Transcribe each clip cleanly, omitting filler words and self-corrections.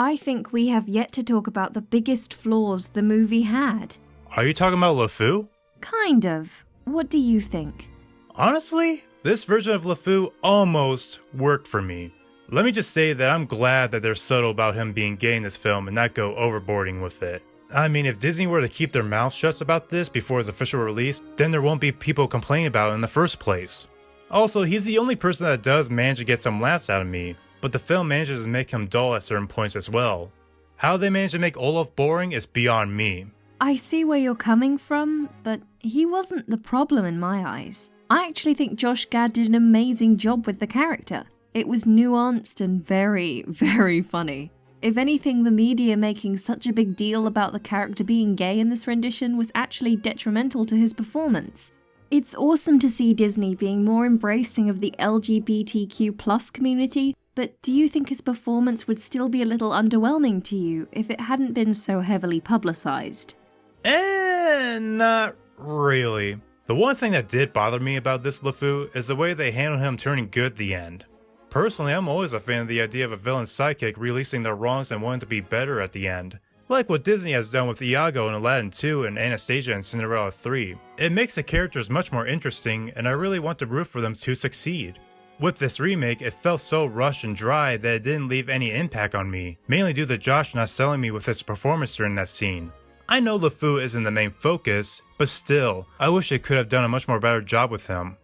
I think we have yet to talk about the biggest flaws the movie had. Are you talking about LeFou? Kind of. What do you think? Honestly, this version of LeFou almost worked for me. Let me just say that I'm glad that they're subtle about him being gay in this film and not go overboarding with it. I mean, if Disney were to keep their mouths shut about this before its official release, then there won't be people complaining about it in the first place. Also, he's the only person that does manage to get some laughs out of me, but the film manages to make him dull at certain points as well. How they manage to make Olaf boring is beyond me. I see where you're coming from, but he wasn't the problem in my eyes. I actually think Josh Gad did an amazing job with the character. It was nuanced and very, very funny. If anything, the media making such a big deal about the character being gay in this rendition was actually detrimental to his performance. It's awesome to see Disney being more embracing of the LGBTQ+ community, but do you think his performance would still be a little underwhelming to you if it hadn't been so heavily publicized? Not really. The one thing that did bother me about this LeFou is the way they handled him turning good at the end. Personally, I'm always a fan of the idea of a villain's sidekick releasing their wrongs and wanting to be better at the end. Like what Disney has done with Iago in Aladdin 2 and Anastasia in Cinderella 3. It makes the characters much more interesting, and I really want to root for them to succeed. With this remake, it felt so rushed and dry that it didn't leave any impact on me, mainly due to Josh not selling me with his performance during that scene. I know LeFou isn't the main focus, but still, I wish they could have done a much more better job with him.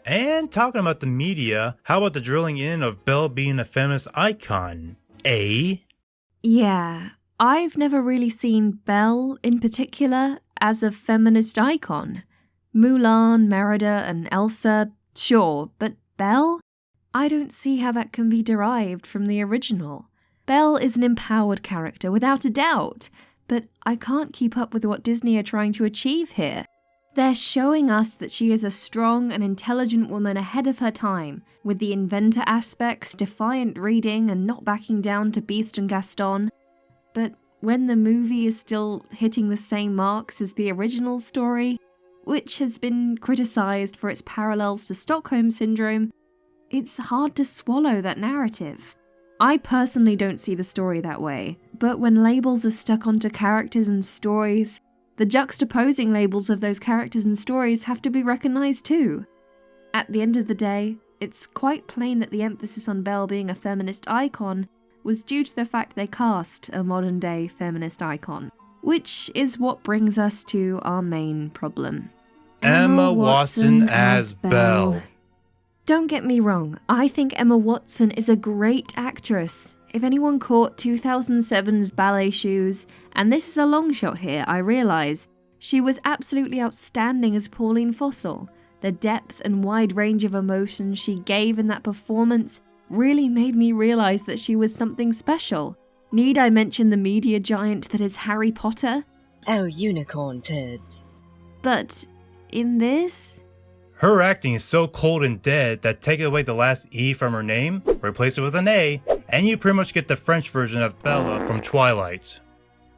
And talking about the media, how about the drilling in of Belle being a feminist icon? Eh? Yeah, I've never really seen Belle, in particular, as a feminist icon. Mulan, Merida, and Elsa, sure, but Belle? I don't see how that can be derived from the original. Belle is an empowered character, without a doubt, but I can't keep up with what Disney are trying to achieve here. They're showing us that she is a strong and intelligent woman ahead of her time, with the inventor aspects, defiant reading, and not backing down to Beast and Gaston. But when the movie is still hitting the same marks as the original story, which has been criticised for its parallels to Stockholm Syndrome, it's hard to swallow that narrative. I personally don't see the story that way, but when labels are stuck onto characters and stories, the juxtaposing labels of those characters and stories have to be recognised too. At the end of the day, it's quite plain that the emphasis on Belle being a feminist icon was due to the fact they cast a modern-day feminist icon, which is what brings us to our main problem. Emma Watson as Belle. Don't get me wrong, I think Emma Watson is a great actress. If anyone caught 2007's Ballet Shoes, and this is a long shot here, I realise, she was absolutely outstanding as Pauline Fossil. The depth and wide range of emotion she gave in that performance really made me realise that she was something special. Need I mention the media giant that is Harry Potter? Oh, unicorn turds. But in this? Her acting is so cold and dead that take away the last E from her name, replace it with an A, and you pretty much get the French version of Bella from Twilight.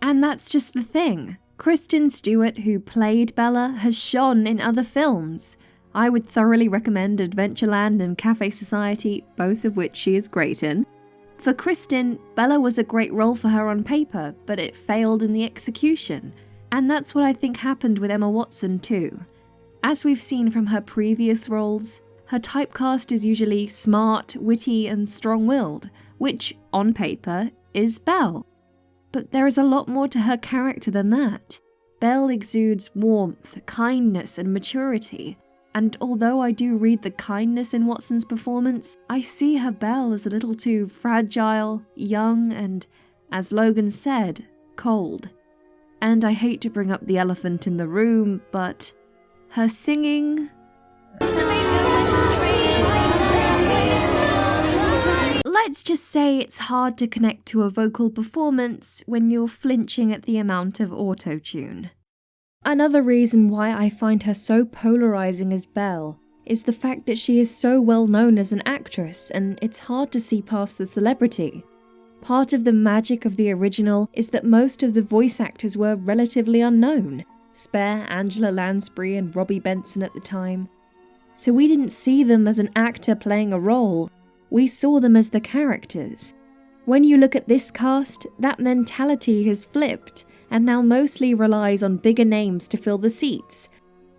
And that's just the thing. Kristen Stewart, who played Bella, has shone in other films. I would thoroughly recommend Adventureland and Cafe Society, both of which she is great in. For Kristen, Bella was a great role for her on paper, but it failed in the execution. And that's what I think happened with Emma Watson too. As we've seen from her previous roles, her typecast is usually smart, witty, and strong-willed, which, on paper, is Belle. But there is a lot more to her character than that. Belle exudes warmth, kindness, and maturity, and although I do read the kindness in Watson's performance, I see her Belle as a little too fragile, young, and, as Logan said, cold. And I hate to bring up the elephant in the room, but her singing... Let's just say it's hard to connect to a vocal performance when you're flinching at the amount of auto-tune. Another reason why I find her so polarizing as Belle is the fact that she is so well known as an actress, and it's hard to see past the celebrity. Part of the magic of the original is that most of the voice actors were relatively unknown. Spare Angela Lansbury and Robbie Benson at the time. So we didn't see them as an actor playing a role, we saw them as the characters. When you look at this cast, that mentality has flipped and now mostly relies on bigger names to fill the seats.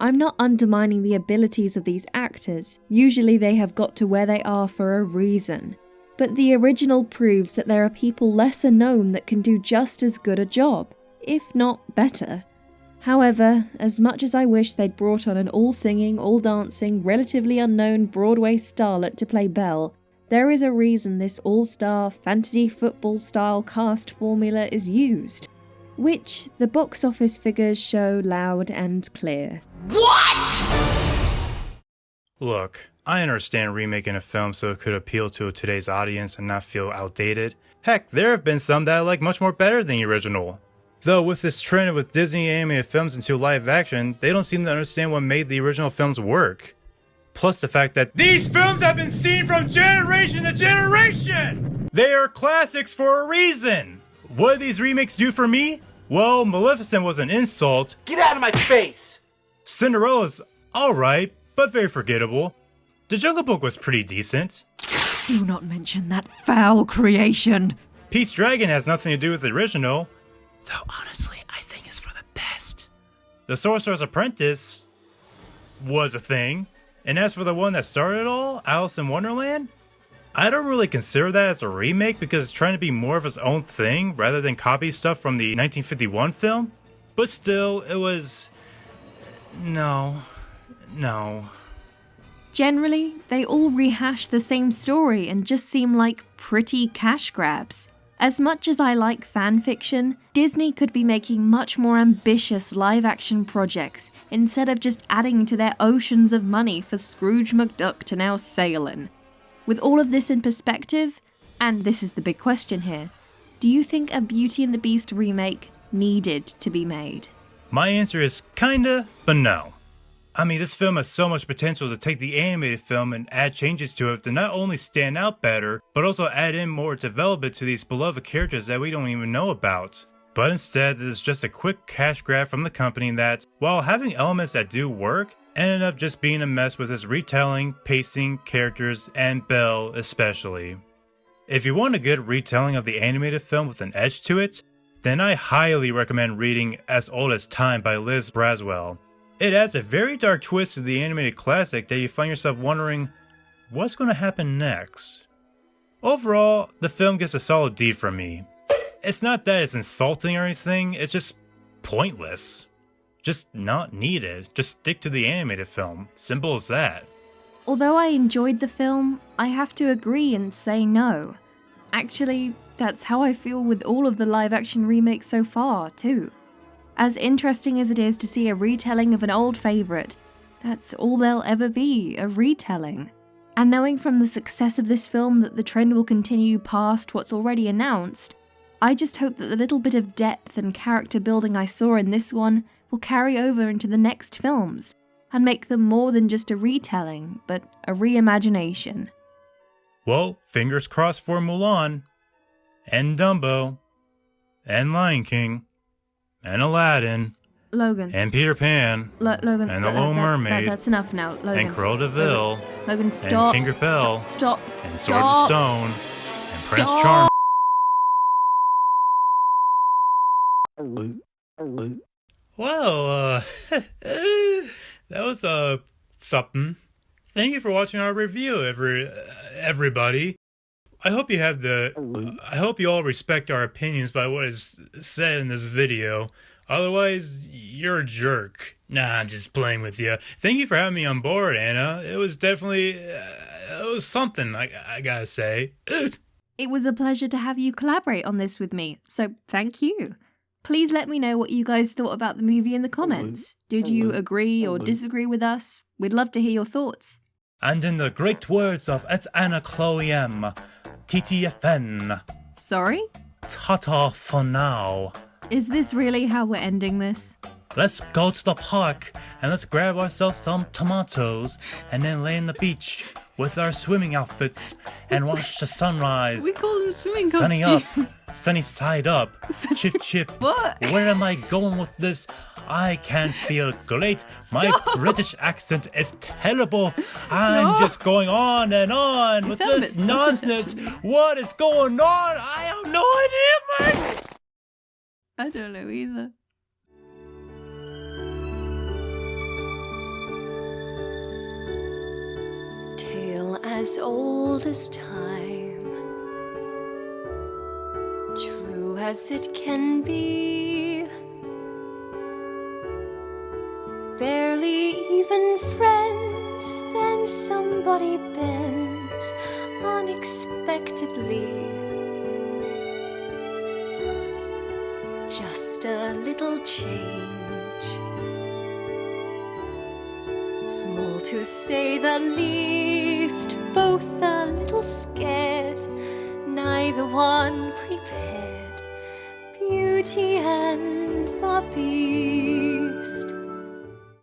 I'm not undermining the abilities of these actors, usually they have got to where they are for a reason. But the original proves that there are people lesser known that can do just as good a job, if not better. However, as much as I wish they'd brought on an all-singing, all-dancing, relatively unknown Broadway starlet to play Belle, there is a reason this all-star fantasy football-style cast formula is used, which the box office figures show loud and clear. What?! Look, I understand remaking a film so it could appeal to today's audience and not feel outdated. Heck, there have been some that I like much more better than the original. Though with this trend with Disney animated films into live action, they don't seem to understand what made the original films work. Plus the fact that these films have been seen from generation to generation! They are classics for a reason! What did these remakes do for me? Well, Maleficent was an insult. Get out of my face! Cinderella's alright, but very forgettable. The Jungle Book was pretty decent. Do not mention that foul creation. Pete's Dragon has nothing to do with the original. Though honestly, I think it's for the best. The Sorcerer's Apprentice was a thing. And as for the one that started it all, Alice in Wonderland, I don't really consider that as a remake because it's trying to be more of its own thing rather than copy stuff from the 1951 film. But still, it was... No. Generally, they all rehash the same story and just seem like pretty cash grabs. As much as I like fanfiction, Disney could be making much more ambitious live-action projects instead of just adding to their oceans of money for Scrooge McDuck to now sail in. With all of this in perspective, and this is the big question here, do you think a Beauty and the Beast remake needed to be made? My answer is kinda, but no. I mean, this film has so much potential to take the animated film and add changes to it to not only stand out better, but also add in more development to these beloved characters that we don't even know about. But instead, this is just a quick cash grab from the company that, while having elements that do work, ended up just being a mess with its retelling, pacing, characters, and Belle especially. If you want a good retelling of the animated film with an edge to it, then I highly recommend reading As Old as Time by Liz Braswell. It adds a very dark twist to the animated classic that you find yourself wondering, what's going to happen next? Overall, the film gets a solid D from me. It's not that it's insulting or anything, it's just pointless. Just not needed. Just stick to the animated film. Simple as that. Although I enjoyed the film, I have to agree and say no. Actually, that's how I feel with all of the live-action remakes so far, too. As interesting as it is to see a retelling of an old favourite, that's all there'll ever be, a retelling. And knowing from the success of this film that the trend will continue past what's already announced, I just hope that the little bit of depth and character building I saw in this one will carry over into the next films, and make them more than just a retelling, but a reimagination. Well, fingers crossed for Mulan, and Dumbo, and Lion King, and Aladdin, Logan. and Peter Pan, Logan. and The Little Mermaid, That's enough now, Logan. and Cruella de Vil, Logan, stop. and Tinkerbell, Stop. and Sword of Stone, and Prince Stop. Charming. Well, that was something. Thank you for watching our review, everybody. I hope you all respect our opinions by what is said in this video. Otherwise, you're a jerk. Nah, I'm just playing with you. Thank you for having me on board, Anna. It was definitely, it was something, I gotta say. It was a pleasure to have you collaborate on this with me, so thank you. Please let me know what you guys thought about the movie in the comments. Did you agree or disagree with us? We'd love to hear your thoughts. And in the great words of itsannachloem, TTFN. Sorry? Ta-ta for now. Is this really how we're ending this? Let's go to the park and let's grab ourselves some tomatoes and then lay on the beach with our swimming outfits and watch the sunrise. We call them swimming Sunny costumes. up, sunny side up, chip chip. What? Where am I going with this? I can't feel great. My British accent is terrible. I'm just going on and on with sound a this bit nonsense. Scottish, actually. What is going on? I have no idea, man. I don't know either. Tale as old as time, true as it can be. Barely even friends, then somebody bends unexpectedly. Just a little change, small to say the least, both a little scared, neither one prepared. Beauty and the Beast.